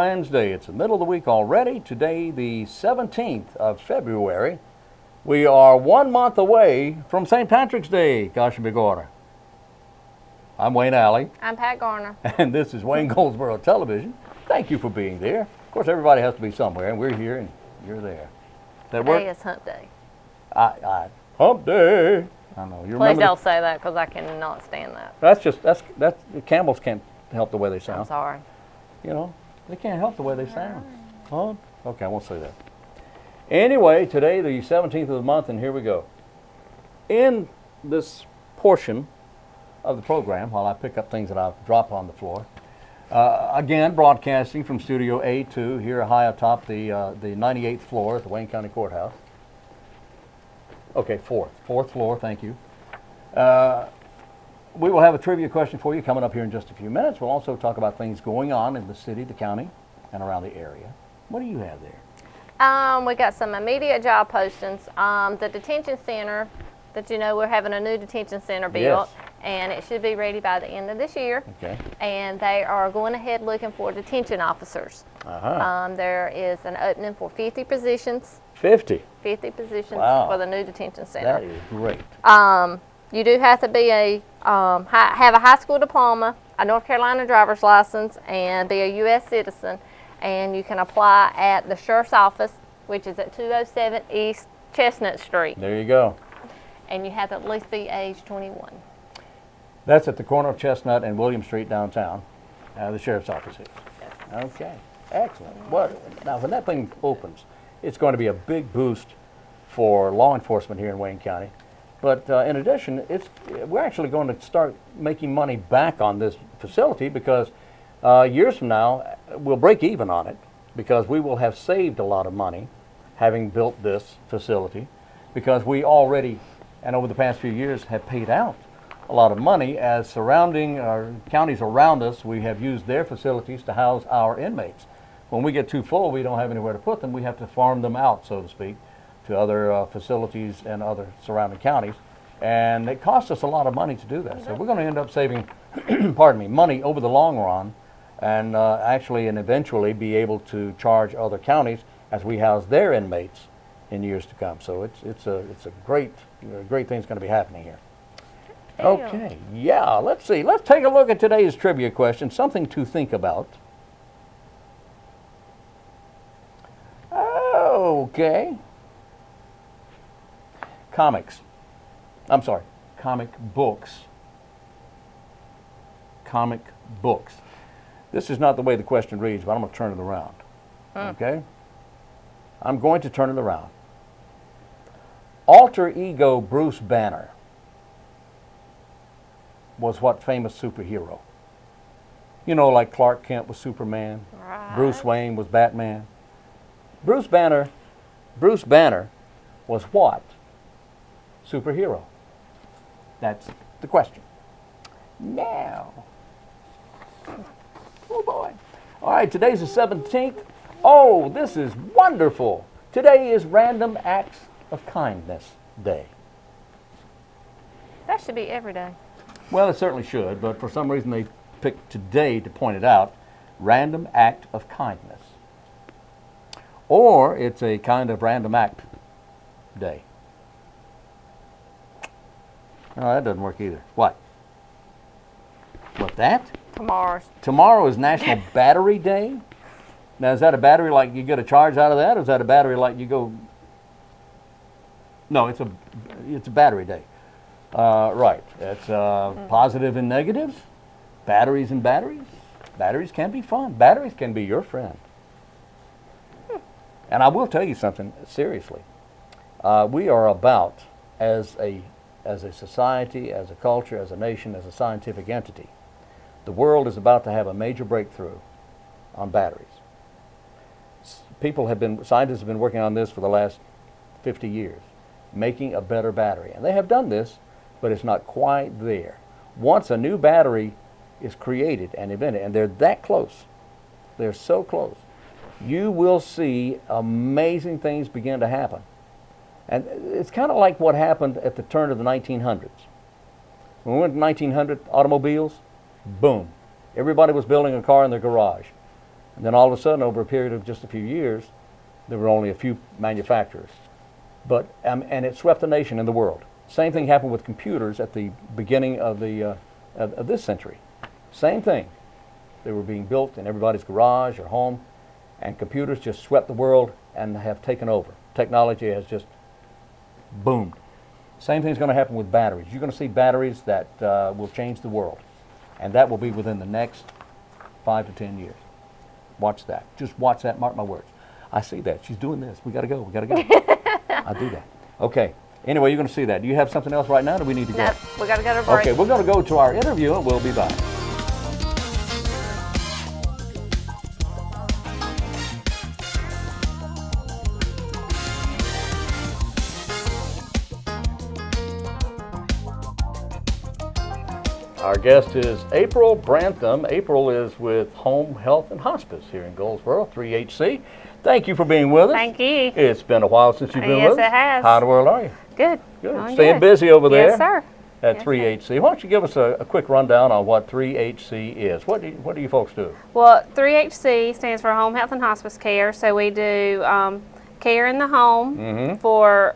Wednesday. It's the middle of the week already. Today, the 17th of February. We are 1 month away from St. Patrick's Day. Gosh, big order. I'm Wayne Alley. I'm Pat Garner. And this is Wayne Goldsboro Television. Thank you for being there. Of course, everybody has to be somewhere, and we're here and you're there. That work? Today is hump day. Hump day. I know. You Please don't say that because I cannot stand that. That's the camels can't help the way they sound. I'm sorry. You know, they can't help the way they sound. Huh? Okay, I won't say that. Anyway, today the 17th of the month, and here we go. In this portion of the program, while I pick up things that I've dropped on the floor, again, broadcasting from Studio A2 here high atop the 98th floor at the Wayne County Courthouse. Okay, fourth floor, thank you. We will have a trivia question for you coming up here in just a few minutes. We'll also talk about things going on in the city, the county, and around the area. What do you have there? We got some immediate job postings. The detention center, that you know we're having a new detention center built, Yes. and it should be ready by the end of this year. Okay. And they are going ahead looking for detention officers. Uh-huh. There is an opening for 50 positions. 50. 50 positions Wow. for the new detention center. That is great. You do have to be have a high school diploma, a North Carolina driver's license, and be a U.S. citizen. And you can apply at the sheriff's office, which is at 207 East Chestnut Street. There you go. And you have to at least be age 21. That's at the corner of Chestnut and William Street downtown. The sheriff's office is. Okay, excellent. Now, when that thing opens, it's going to be a big boost for law enforcement here in Wayne County. But in addition, we're actually going to start making money back on this facility because years from now, we'll break even on it because we will have saved a lot of money having built this facility because we already, and over the past few years, have paid out a lot of money as surrounding counties around us. We have used their facilities to house our inmates. When we get too full, we don't have anywhere to put them. We have to farm them out, so to speak, to other facilities and other surrounding counties. And it costs us a lot of money to do that. So we're going to end up saving, pardon me, money over the long run and actually and eventually be able to charge other counties as we house their inmates in years to come. So it's a great thing's going to be happening here. Okay, yeah, let's see. Let's take a look at today's trivia question, something to think about. Okay. Comic books. Comic books. This is not the way the question reads, but I'm going to turn it around. Okay? I'm going to turn it around. Alter ego Bruce Banner was what famous superhero? You know, like Clark Kent was Superman, Right. Bruce Wayne was Batman. Bruce Banner was what superhero? That's the question. Now, oh boy. All right, today's the 17th. Oh, this is wonderful. Today is Random Acts of Kindness Day. That should be every day. Well, it certainly should, but for some reason they picked today to point it out. Random Act of Kindness. Or it's a kind of random act day. No, that doesn't work either. What? What, that? Tomorrow is National Battery Day. Now, is that a battery like you get a charge out of that, or is that a battery like you go... No, it's a battery day. Right. It's positive and negatives, batteries and batteries. Batteries can be fun. Batteries can be your friend. And I will tell you something, seriously. We are about, as a society, as a culture, as a nation, as a scientific entity, the world is about to have a major breakthrough on batteries. Scientists have been working on this for the last 50 years, making a better battery. And they have done this, but it's not quite there. Once a new battery is created and invented, and they're that close, they're so close, you will see amazing things begin to happen. And it's kind of like what happened at the turn of the 1900s. When we went to 1900, automobiles, boom. Everybody was building a car in their garage. And then all of a sudden, over a period of just a few years, there were only a few manufacturers. But, and it swept the nation and the world. Same thing happened with computers at the beginning of this century. Same thing. They were being built in everybody's garage or home, and computers just swept the world and have taken over. Technology has just boomed. Same thing's going to happen with batteries. You're going to see batteries that will change the world, and that will be within the next 5 to 10 years. Watch that. Just watch that. Mark my words. I see that. She's doing this. We got to go. We got to go. I do that. Okay. Anyway, you're going to see that. Do you have something else right now, or do we need to go? No, we got to go to break. Okay, we're going to go to our interview, and we'll be back. Our guest is April Brantham. April is with Home Health and Hospice here in Goldsboro, 3HC. Thank you for being with us. Thank you. It's been a while since you've been with us. Yes, it has. How in the world are you? Good. Good. Staying busy over there? Yes, sir. At Yes, 3HC. Why don't you give us a quick rundown on what 3HC is? What do you folks do? Well, 3HC stands for Home Health and Hospice Care. So we do care in the home for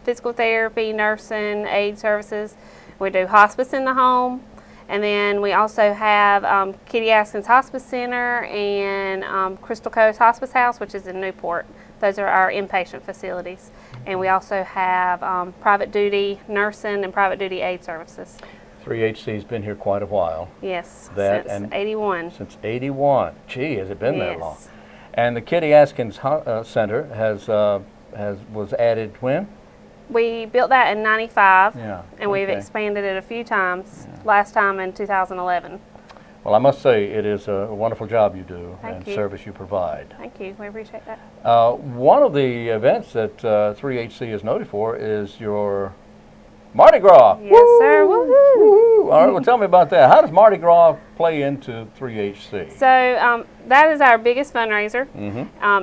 physical therapy, nursing, aid services. We do hospice in the home. And then we also have Kitty Askins Hospice Center and Crystal Coast Hospice House, which is in Newport. Those are our inpatient facilities. And we also have private duty nursing and private duty aid services. 3HC's been here quite a while. Yes, That since and 81. Since 81. Gee, has it been that Yes. long? And the Kitty Askins Center was added when? We built that in 95, Yeah, and we've okay. expanded it a few times, last time in 2011. Well, I must say it is a wonderful job you do Thank and you. service you provide. Thank you. We appreciate that. One of the events that 3HC is noted for is your Mardi Gras. Yes, sir. Woohoo! Woo-hoo. All right, well, tell me about that. How does Mardi Gras play into 3HC? So that is our biggest fundraiser.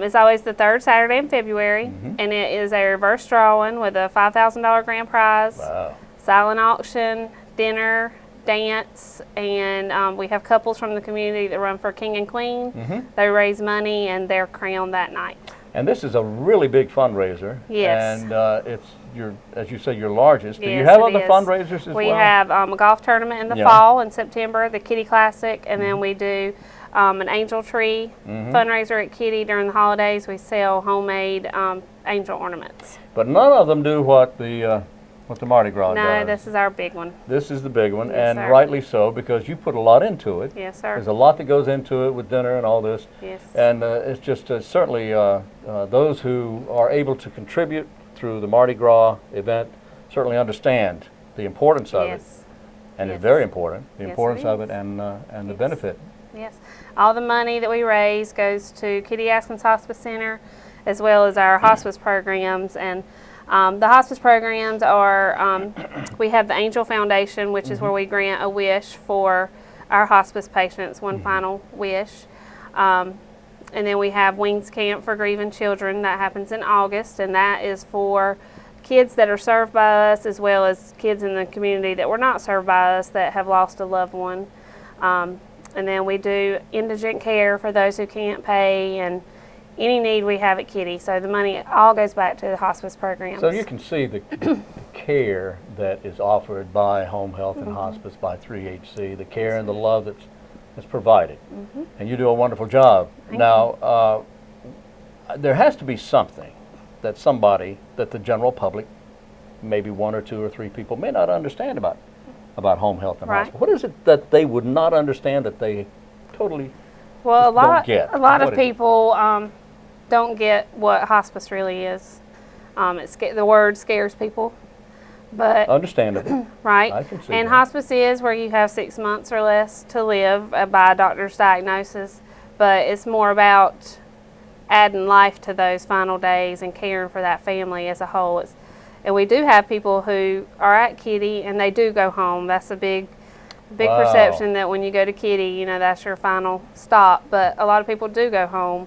It's always the third Saturday in February, and it is a reverse drawing with a $5,000 grand prize, Wow. silent auction, dinner, dance, and we have couples from the community that run for King and Queen. They raise money, and they're crowned that night. And this is a really big fundraiser. Yes. And it's as you say, your largest. Do you Yes, have it other is. fundraisers as well? We have a golf tournament in the Yeah. fall in September, the Kitty Classic, and then we do an angel tree fundraiser at Kitty during the holidays. We sell homemade angel ornaments. But none of them do what the Mardi Gras No, does. this is our big one. This is the big one, Yes, and sir. rightly so, because you put a lot into it. Yes, sir. There's a lot that goes into it with dinner and all this. Yes. And it's just certainly those who are able to contribute through the Mardi Gras event certainly understand the importance of it. Yes. And Yes. it's very important, the Yes, it importance of it is. and the Yes. benefit. Yes. All the money that we raise goes to Kitty Askins Hospice Center, as well as our hospice programs. And the hospice programs are, we have the Angel Foundation, which is where we grant a wish for our hospice patients, one final wish. And then we have Wings Camp for Grieving Children. That happens in August, and that is for kids that are served by us, as well as kids in the community that were not served by us that have lost a loved one. And then we do indigent care for those who can't pay, and any need we have at Kitty. So the money all goes back to the hospice programs. So you can see the care that is offered by Home Health and Hospice, by 3HC, the care and the love that's provided. And you do a wonderful job. Now, there has to be something that that the general public, maybe 1 or 2 or 3 people, may not understand about Home Health and Right. Hospice. What is it that they would not understand that they totally Well, just don't get? a lot What of is it? people don't get what hospice really is. The word scares people, but Understandable. right. I can see And that. hospice is where you have 6 months or less to live by a doctor's diagnosis, but it's more about adding life to those final days and caring for that family as a whole. And we do have people who are at Kitty and they do go home. That's a big Wow. perception that when you go to Kitty, that's your final stop. But a lot of people do go home.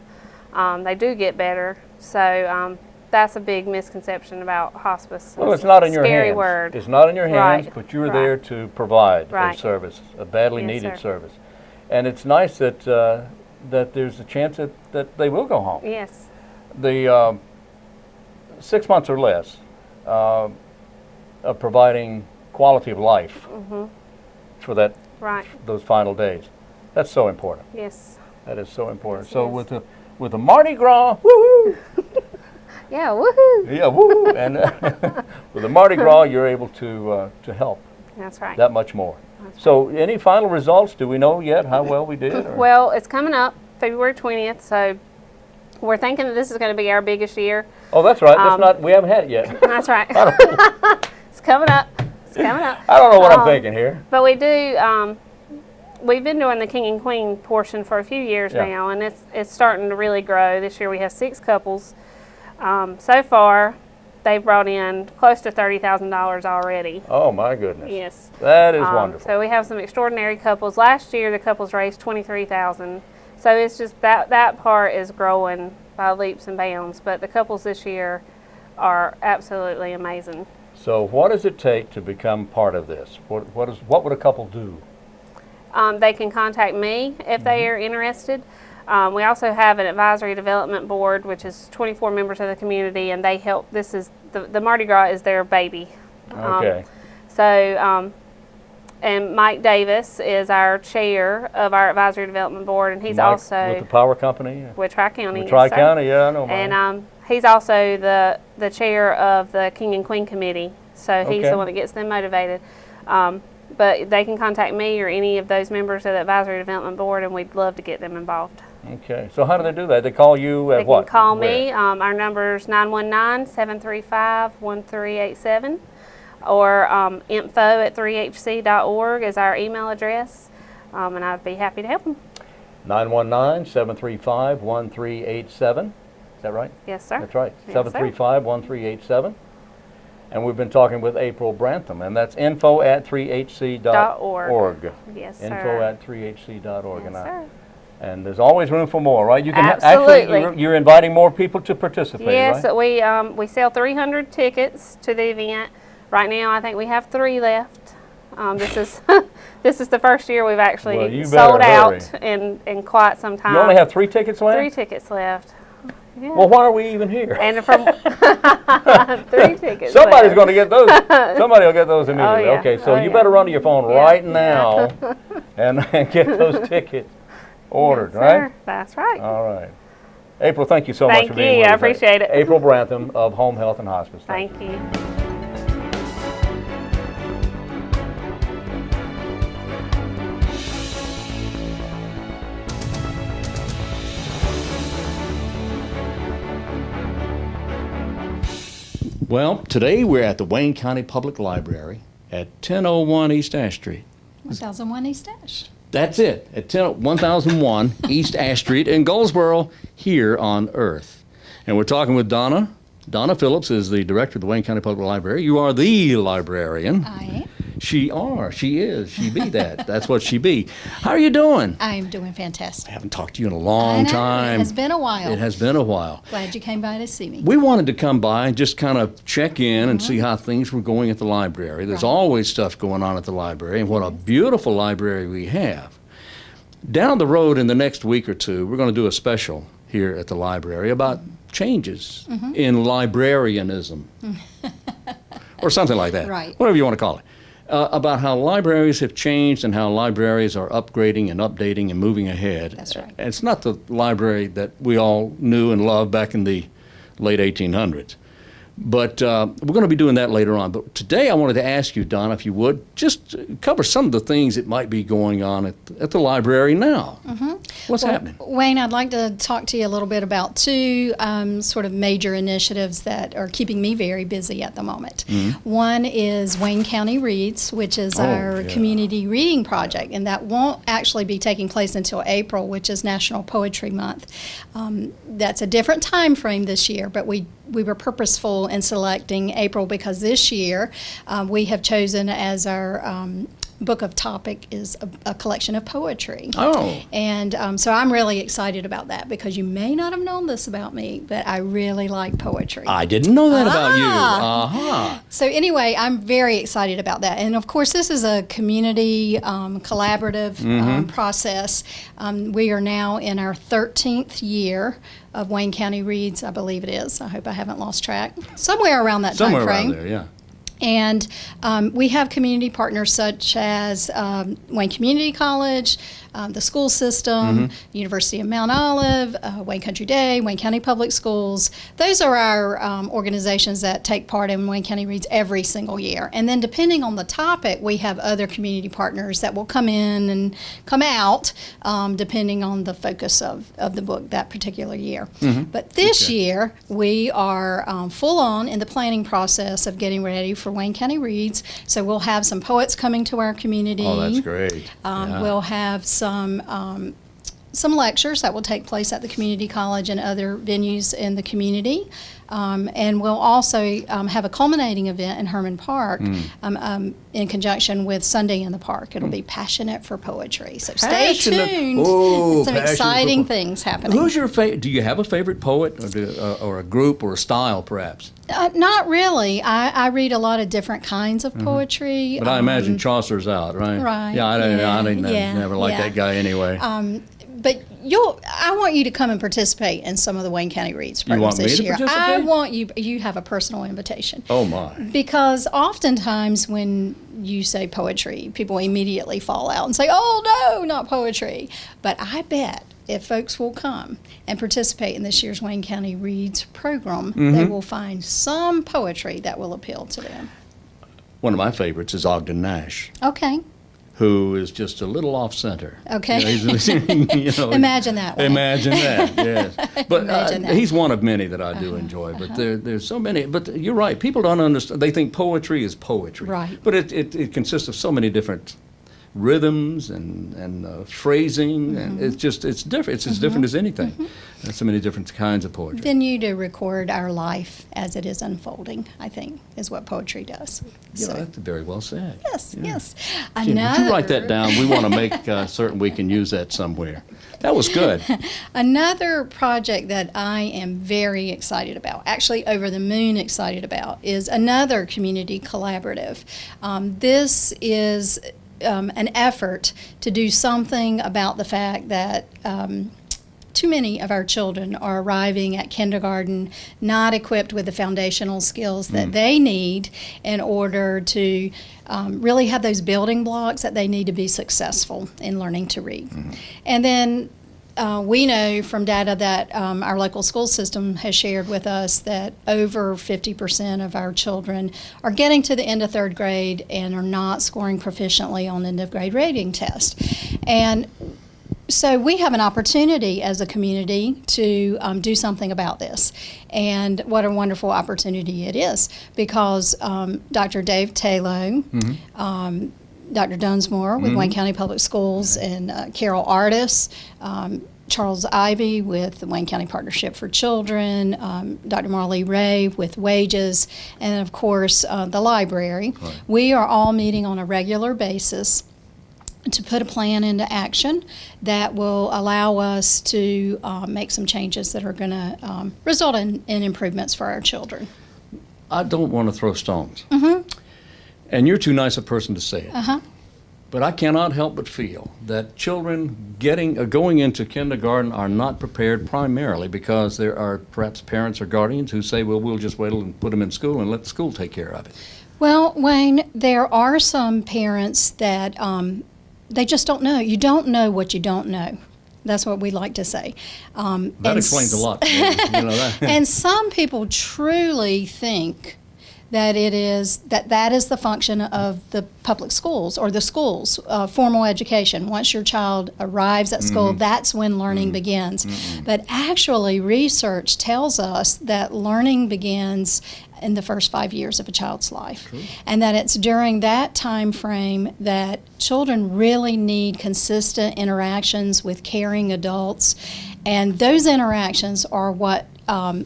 They do get better. So that's a big misconception about hospice. Well, it's not in your Scary hands. word. It's not in your hands, Right. but you're Right. there to provide a Right. service, a badly Yes, needed sir. service. And it's nice that that there's a chance that they will go home. Yes. The 6 months or less of providing quality of life for Right. those final days. That's so important. Yes. That is so important. Yes, So yes. with the Mardi Gras, woohoo! Yeah, woohoo! Yeah, woohoo! And with the Mardi Gras, you're able to help That's right. that much more. So, any final results? Do we know yet how well we did? Or? Well, it's coming up February 20th, so we're thinking that this is going to be our biggest year. Oh, that's right. That's not. We haven't had it yet. That's right. It's coming up. It's coming up. I don't know what I'm thinking here. But we do. We've been doing the king and queen portion for a few years Yeah. now, and it's starting to really grow. This year we have 6 couples. So far, they've brought in close to $30,000 already. Oh my goodness. Yes. That is wonderful. So we have some extraordinary couples. Last year the couples raised $23,000. So it's just that part is growing by leaps and bounds. But the couples this year are absolutely amazing. So what does it take to become part of this? What would a couple do? They can contact me if they are interested. We also have an advisory development board, which is 24 members of the community, and they help. This is the Mardi Gras is their baby. Okay. And Mike Davis is our chair of our advisory development board, and he's Mike, also with the power company. with Tri-County. With yes, sir. Tri-County, yeah, I know. Mike. And he's also the chair of the King and Queen Committee, so he's Okay. the one that gets them motivated. But they can contact me or any of those members of the advisory development board, and we'd love to get them involved. Okay. So how do they do that? They call you at They what? can call Where? me. Our number is 919-735-1387, or info@3hc.org is our email address, and I'd be happy to help them. 919-735-1387. Is that right? Yes, sir. That's right. Yes, sir. 735-1387. And we've been talking with April Brantham, and that's info@3hc.org. Yes, sir. Info@3hc.org. Yes, sir. And there's always room for more, right? You can Absolutely. actually, you're inviting more people to participate, Yes, right? we sell 300 tickets to the event. Right now, I think we have 3 left. This is this is the first year we've actually Well, you sold better out hurry. in quite some time. You only have 3 tickets left? 3 tickets left. Yeah. Well, why are we even here? And from 3 tickets. Somebody's left. going to get those. Somebody will get those immediately. yeah. Okay, so Oh, you yeah. better run to your phone Yeah. right now and get those tickets ordered, Yes, right? sir. That's right. All right. April, thank you so much Thank for being you. with us. I appreciate it. April Brantham of Home Health and Hospice. Thank you. Well, today we're at the Wayne County Public Library at 1001 East Ash Street. 1001 East Ash. That's it, at 1001 East Ash Street in Goldsboro, here on Earth. And we're talking with Donna. Donna Phillips is the director of the Wayne County Public Library. You are the librarian. I am. She is, she be that. That's what she be. How are you doing? I am doing I fantastic. haven't talked to you in a I long know, time. It has been a while. It has been a while. Glad you came by to see me. We wanted to come by and just kind of check in and see how things were going at the library. There's Right. always stuff going on at the library, and what a beautiful library we have. Down the road in the next week or two, we're going to do a special here at the library about changes in librarianism or something like that. Right. Whatever you want to call it. About how libraries have changed and how libraries are upgrading and updating and moving ahead. That's right. It's not the library that we all knew and loved back in the late 1800s. But we're going to be doing that later on. But today I wanted to ask you, Donna, if you would, just cover some of the things that might be going on at the library now. What's happening? Wayne, I'd like to talk to you a little bit about 2 sort of major initiatives that are keeping me very busy at the moment. One is Wayne County Reads, which is our yeah. community reading project, and that won't actually be taking place until April, which is National Poetry Month. That's a different time frame this year, but we were purposeful in selecting April because this year we have chosen as our book of topic is a collection of poetry. Oh. And so I'm really excited about that because you may not have known this about me, but I really like poetry. I didn't know that about you. Uh-huh. So anyway, I'm very excited about that. And of course, this is a community collaborative process. We are now in our 13th year of Wayne County Reads, I believe it is. I hope I haven't lost track. Somewhere around that time Somewhere frame. around there, yeah. And we have community partners such as Wayne Community College, the school system, University of Mount Olive, Wayne Country Day, Wayne County Public Schools. Those are our organizations that take part in Wayne County Reads every single year. And then depending on the topic, we have other community partners that will come in and come out depending on the focus of the book that particular year. But this year, we are full on in the planning process of getting ready for Wayne County Reads. So we'll have some poets coming to our community. Oh, that's great. We'll have some lectures that will take place at the community college and other venues in the community. And we'll also have a culminating event in Herman Park in conjunction with Sunday in the Park. It'll be Passionate for Poetry. So stay tuned. Oh, some exciting things happening. Who's your favorite? Do you have a favorite poet or a group or a style, perhaps? Not really. I read a lot of different kinds of poetry. But I imagine Chaucer's out, right? Right. Yeah, I didn't yeah, never liked yeah. that guy anyway. But I want you to come and participate in some of the Wayne County Reads programs want me this to year. participate? I want you have a personal invitation. Oh, my. Because oftentimes when you say poetry, people immediately fall out and say, oh, no, not poetry. But I bet if folks will come and participate in this year's Wayne County Reads program, they will find some poetry that will appeal to them. One of my favorites is Ogden Nash, Okay. who is just a little off center. Okay. Imagine that one. Imagine that, yes. But Imagine that. he's one of many that I do enjoy. But there's so many. But you're right. People don't understand. They think poetry is poetry. Right. But it consists of so many different rhythms and phrasing, and it's different. It's as different as anything. There's so many different kinds of poetry. Venue to record our life as it is unfolding, I think, is what poetry does. You know, that's very well said. Yes, Yeah. yes. Jim, would you write that down? We want to make certain we can use that somewhere. That was good. Another project that I am very excited about, actually over the moon excited about, is another community collaborative. This is an effort to do something about the fact that too many of our children are arriving at kindergarten not equipped with the foundational skills that they need in order to really have those building blocks that they need to be successful in learning to read. And then we know from data that our local school system has shared with us that over 50% of our children are getting to the end of third grade and are not scoring proficiently on end of grade rating tests. And so we have an opportunity as a community to do something about this. And what a wonderful opportunity it is, because Dr. Dave Talo, Dr. Dunsmore with Wayne County Public Schools, and Carol Artis, Charles Ivy with the Wayne County Partnership for Children, Dr. Marley Ray with Wages, and of course the library. Right. We are all meeting on a regular basis to put a plan into action that will allow us to make some changes that are going to result in improvements for our children. I don't want to throw stones. And you're too nice a person to say it. But I cannot help but feel that children going into kindergarten are not prepared primarily because there are perhaps parents or guardians who say, well, we'll just wait and put them in school and let the school take care of it. Well, Wayne, there are some parents that they just don't know. You don't know what you don't know. That's what we like to say. That explains a lot. You know that. And some people truly think that that is the function of the public schools or the schools, formal education. Once your child arrives at school, that's when learning begins. But actually, research tells us that learning begins in the first 5 years of a child's life. True. And that it's during that time frame that children really need consistent interactions with caring adults, and those interactions are what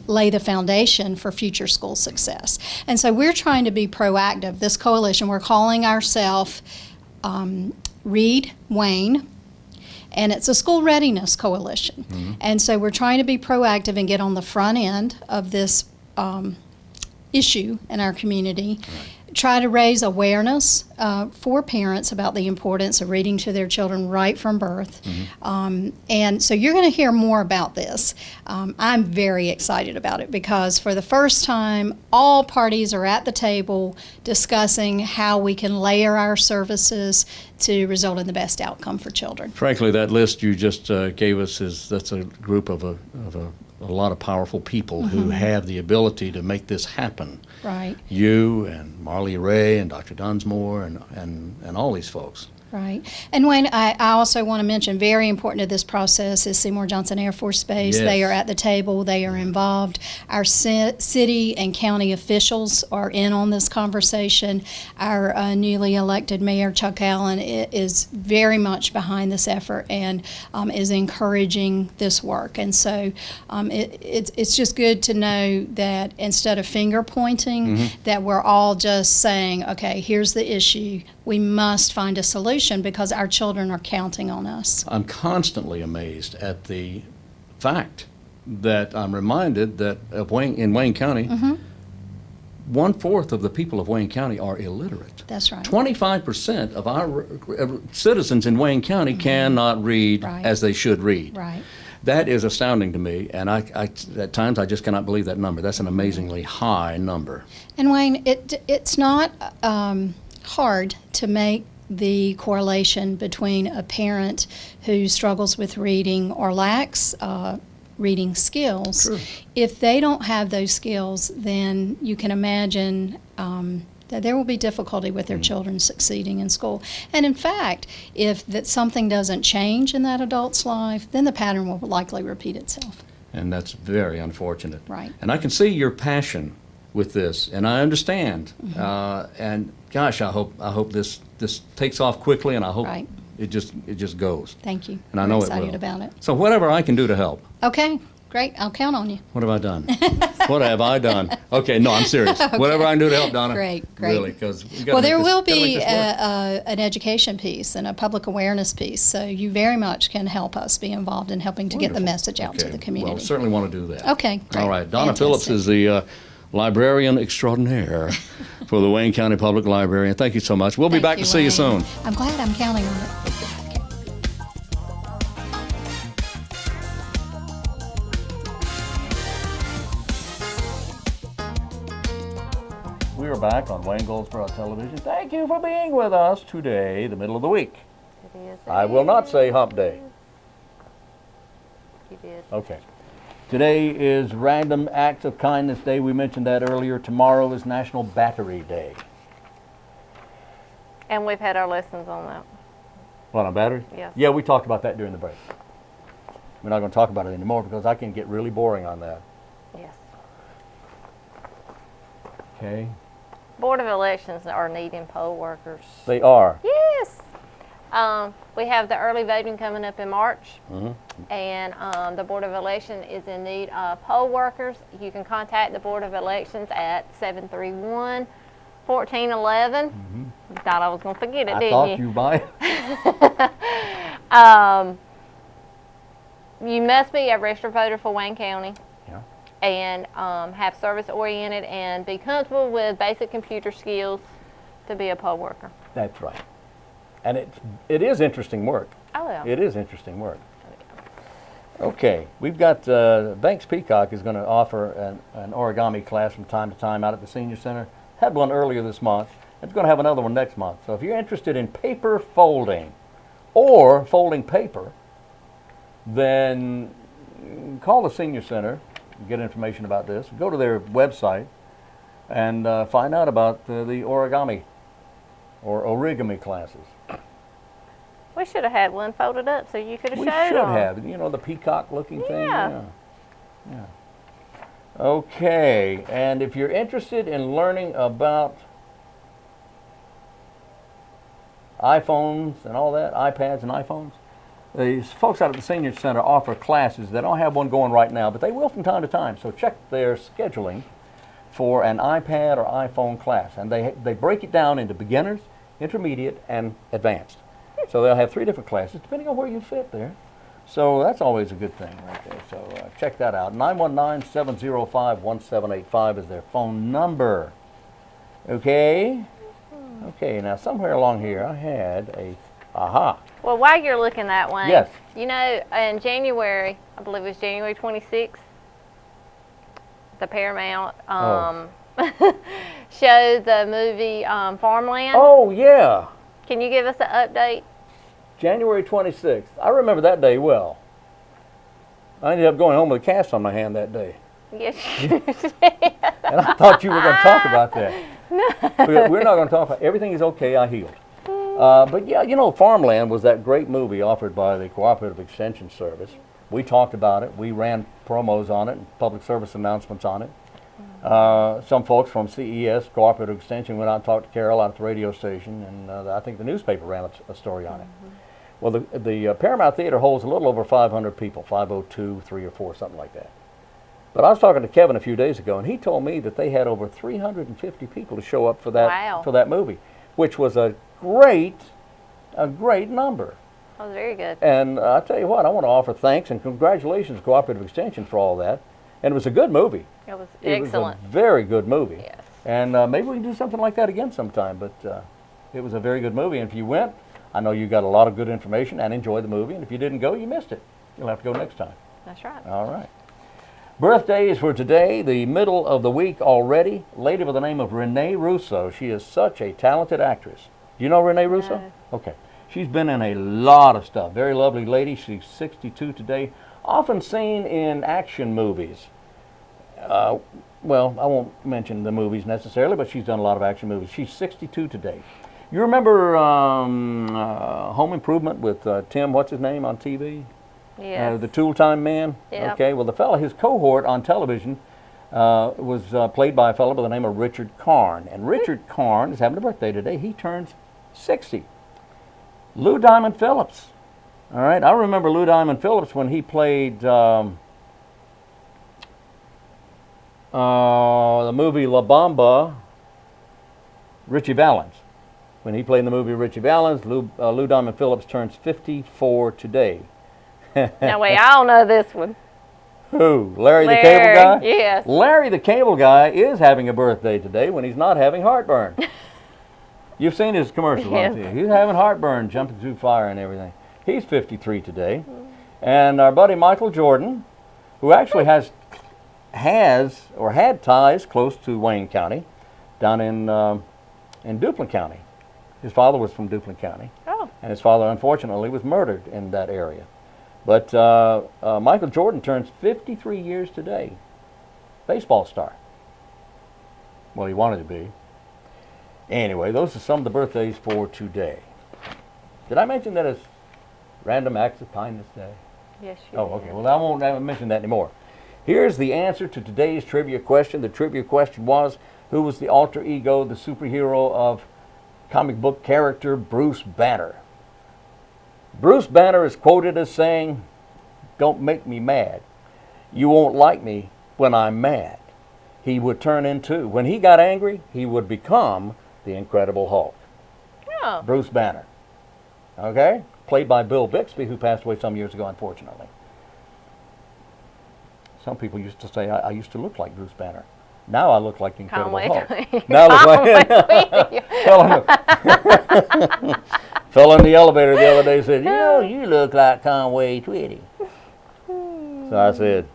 lay the foundation for future school success. And so we're trying to be proactive. This coalition, we're calling ourselves Read Wayne, and it's a school readiness coalition. And so we're trying to be proactive and get on the front end of this issue in our community. Try to raise awareness for parents about the importance of reading to their children right from birth. And so you're going to hear more about this. I'm very excited about it because for the first time, all parties are at the table discussing how we can layer our services to result in the best outcome for children. Frankly, that list you just gave us that's a group of a lot of powerful people who have the ability to make this happen. Right. You and Marley Ray and Dr. Dunsmore and all these folks. Right. And Wayne, I also want to mention, very important to this process is Seymour Johnson Air Force Base. Yes. They are at the table. They are involved. Our city and county officials are in on this conversation. Our newly elected mayor, Chuck Allen, is very much behind this effort and is encouraging this work. And so it's just good to know that instead of finger pointing, that we're all just saying, okay, here's the issue. We must find a solution because our children are counting on us. I'm constantly amazed at the fact that I'm reminded that in Wayne County, 1/4 of the people of Wayne County are illiterate. That's right. 25% of our citizens in Wayne County cannot read as they should read. Right. That is astounding to me, and I at times I just cannot believe that number. That's an amazingly high number. And Wayne, it's not hard to make the correlation between a parent who struggles with reading or lacks reading skills. True. If they don't have those skills, then you can imagine that there will be difficulty with their children succeeding in school. And in fact, if something doesn't change in that adult's life, then the pattern will likely repeat itself. And that's very unfortunate. Right. And I can see your passion with this, and I understand. And gosh, I hope this takes off quickly, and I hope it just goes. Thank you. And I know it will. I'm excited about it. So whatever I can do to help. Okay, great. I'll count on you. What have I done? What have I done? Okay, no, I'm serious. Whatever I can do to help, Donna. Great. Really, because there will be an education piece and a public awareness piece, so you very much can help us be involved in helping to get the message out to the community. Well, certainly want to do that. Okay, great. All right, Donna Fantastic. Phillips is the librarian extraordinaire for the Wayne County Public Library. And thank you so much. We'll be back to see you soon. I'm glad. I'm counting on it. We are back on Wayne Goldsboro Television. Thank you for being with us today, the middle of the week. It is. I will not say hump day. You did. Okay. Today is Random Acts of Kindness Day. We mentioned that earlier. Tomorrow is National Battery Day. And we've had our lessons on that. What, on battery? Yes. Yeah, we talked about that during the break. We're not going to talk about it anymore because I can get really boring on that. Yes. Okay. Board of Elections are needing poll workers. They are. Yes. We have the early voting coming up in March, and the Board of Election is in need of poll workers. You can contact the Board of Elections at 731-1411. You thought I was going to forget it, I didn't thought you? you might. You must be a registered voter for Wayne County. Yeah. And have service-oriented and be comfortable with basic computer skills to be a poll worker. That's right. And it is interesting work. Oh, yeah. It is interesting work. Okay, we've got Banks Peacock is going to offer an origami class from time to time out at the Senior Center. Had one earlier this month. It's going to have another one next month. So if you're interested in paper folding or folding paper, then call the Senior Center, get information about this. Go to their website and find out about the origami or origami classes. We should have had one folded up so you could have We showed should them. have, you know, the peacock-looking thing. Yeah. Yeah. Okay, and if you're interested in learning about iPhones and all that, iPads and iPhones, these folks out at the Senior Center offer classes. They don't have one going right now, but they will from time to time. So check their scheduling for an iPad or iPhone class. And they break it down into beginners, intermediate, and advanced. So they'll have 3 different classes, depending on where you fit there. So that's always a good thing right there. So check that out. 919-705-1785 is their phone number. Okay? Okay, now somewhere along here I had a, aha. Well, while you're looking that way, Yes. you know, in January, I believe it was January 26th, the Paramount showed the movie Farmland. Oh, yeah. Can you give us an update? January 26th. I remember that day well. I ended up going home with a cast on my hand that day. Yes. And I thought you were going to talk about that. We're not going to talk about everything is okay, I healed. But yeah, you know, Farmland was that great movie offered by the Cooperative Extension Service. We talked about it. We ran promos on it and public service announcements on it. Some folks from CES, Cooperative Extension, went out and talked to Carol out at the radio station, and I think the newspaper ran a story on it. Well, the Paramount Theater holds a little over 500 people, 502, 3 or 4, something like that. But I was talking to Kevin a few days ago, and he told me that they had over 350 people to show up for that movie, which was a great number. That was very good. And I tell you what, I want to offer thanks and congratulations to Cooperative Extension for all that. And it was a good movie. It was excellent. It was a very good movie. Yes. And maybe we can do something like that again sometime. But it was a very good movie. And if you went, I know you got a lot of good information and enjoyed the movie. And if you didn't go, you missed it. You'll have to go next time. That's right. All right. Birthdays for today, the middle of the week already. A lady by the name of Renee Russo. She is such a talented actress. Do you know Renee Russo? No. Okay. She's been in a lot of stuff. Very lovely lady. She's 62 today. Often seen in action movies. Well, I won't mention the movies necessarily, but she's done a lot of action movies. She's 62 today. You remember Home Improvement with Tim, what's his name, on TV? Yes. The Tool Time Man? Yep. Okay, well, the fellow, his cohort on television was played by a fellow by the name of Richard Karn. And Richard Karn is having a birthday today. He turns 60. Lou Diamond Phillips. All right, I remember Lou Diamond Phillips when he played the movie La Bamba, Richie Valens. When he played in the movie Richie Valens, Lou Diamond Phillips turns 54 today. Now wait, I don't know this one. Who? Larry the Cable Guy? Yes. Larry the Cable Guy is having a birthday today when he's not having heartburn. You've seen his commercials on TV. He's having heartburn, jumping through fire and everything. He's 53 today. And our buddy Michael Jordan, who actually has or had ties close to Wayne County, down in Duplin County. His father was from Duplin County. Oh. And his father, unfortunately, was murdered in that area. But Michael Jordan turns 53 years today. Baseball star. Well, he wanted to be. Anyway, those are some of the birthdays for today. Did I mention that it's Random Acts of Kindness Day? Yes, you Oh, okay. Well, I won't mention that anymore. Here's the answer to today's trivia question. The trivia question was, who was the alter ego, the superhero of comic book character Bruce Banner? Bruce Banner is quoted as saying, "Don't make me mad. You won't like me when I'm mad." He would turn into, when he got angry, he would become the Incredible Hulk. Oh. Bruce Banner. Okay? Played by Bill Bixby, who passed away some years ago, unfortunately. Some people used to say I used to look like Bruce Banner. Now I look like the Incredible Hulk. Now I look like fell in the elevator the other day and said, "You know, you look like Conway Twitty." So I said,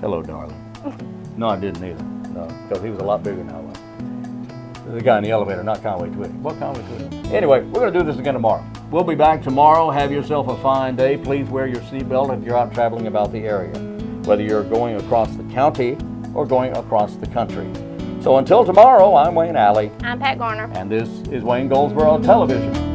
"Hello, darling." No, I didn't either. No, because he was a lot bigger than I was. The guy in the elevator, not Conway Twitty. What Conway Twitty? Anyway, we're going to do this again tomorrow. We'll be back tomorrow. Have yourself a fine day. Please wear your seatbelt if you're out traveling about the area, whether you're going across the county or going across the country. So until tomorrow, I'm Wayne Alley. I'm Pat Garner. And this is Wayne Goldsboro Television.